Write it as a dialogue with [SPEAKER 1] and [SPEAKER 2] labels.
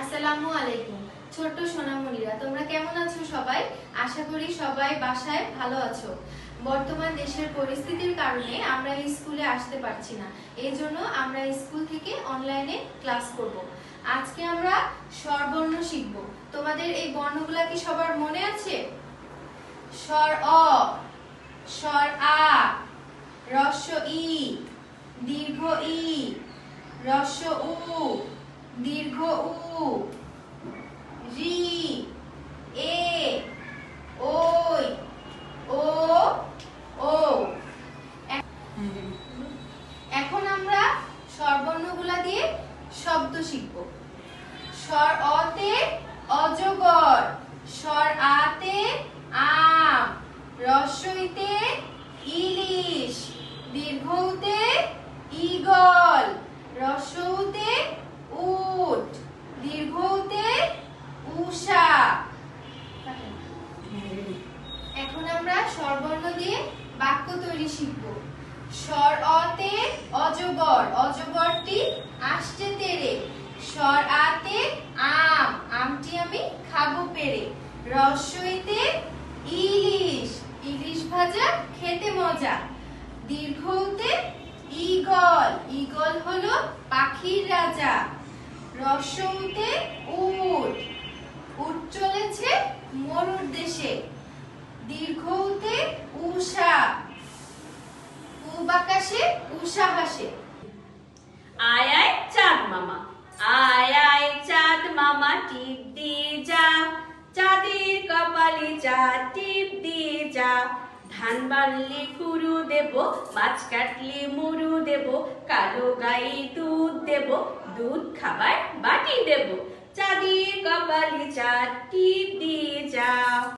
[SPEAKER 1] আসসালামু আলাইকুম। ছোট সোনামণিরা, তোমরা কেমন আছো সবাই? আশা করি সবাই বাসায় ভালো আছো। বর্তমান দেশের পরিস্থিতির কারণে আমরা এই স্কুলে আসতে পারছি না, এই জন্য আমরা স্কুল থেকে অনলাইনে ক্লাস করব। আজকে আমরা স্বরবর্ণ শিখব। তোমাদের এই বর্ণগুলা কি সবার মনে আছে? স্বর অ, স্বর আ, হ্রস্ব ই, দীর্ঘ ই, হ্রস্ব উ, দীর্ঘ উ, রি, এ, ওই, ও, ও। এখন আমরা স্বরবর্ণগুলা দিয়ে শব্দ শিখব। স্বর অতে অজগর, স্বর আতে আম, হ্রস্বইতে ইলিশ, দীর্ঘউতে ঈগল, হ্রস্বউতে উট, দীর্ঘউতে উষা। এখন আমরা স্বরবর্ণ দিয়ে বাক্য তৈরি শিখব। স্বর অতে অজগর, অজগরটি আসছে তেরে। স্বর আতে আম, আমটি আমি খাবো পেরে। হ্রস্বইতে ইলিশ, ইলিশ ভাজা খেতে মজা। দীর্ঘউতে ঈগল, ঈগল হলো পাখির রাজা। হ্রস্বউতে উট, উট চলেছে মরুর দেশে। দীর্ঘউতে উষা, পূব আকাশে উষা হাসে।
[SPEAKER 2] আয় আয় চাঁদ মামা, আয় আয় চাঁদ মামা, টিপ দিয়ে যা, চাঁদের কপালে চাঁদ টিপ দিয়ে যা। ধান বানলে কুরু দেব, মাছ কাটলে মুরু দেব, কালো গায়ে দুধ দেব, দুধ খাবার বাটি দেব। চাঁদের কপালে চাঁদ টিপ দিয়ে যা।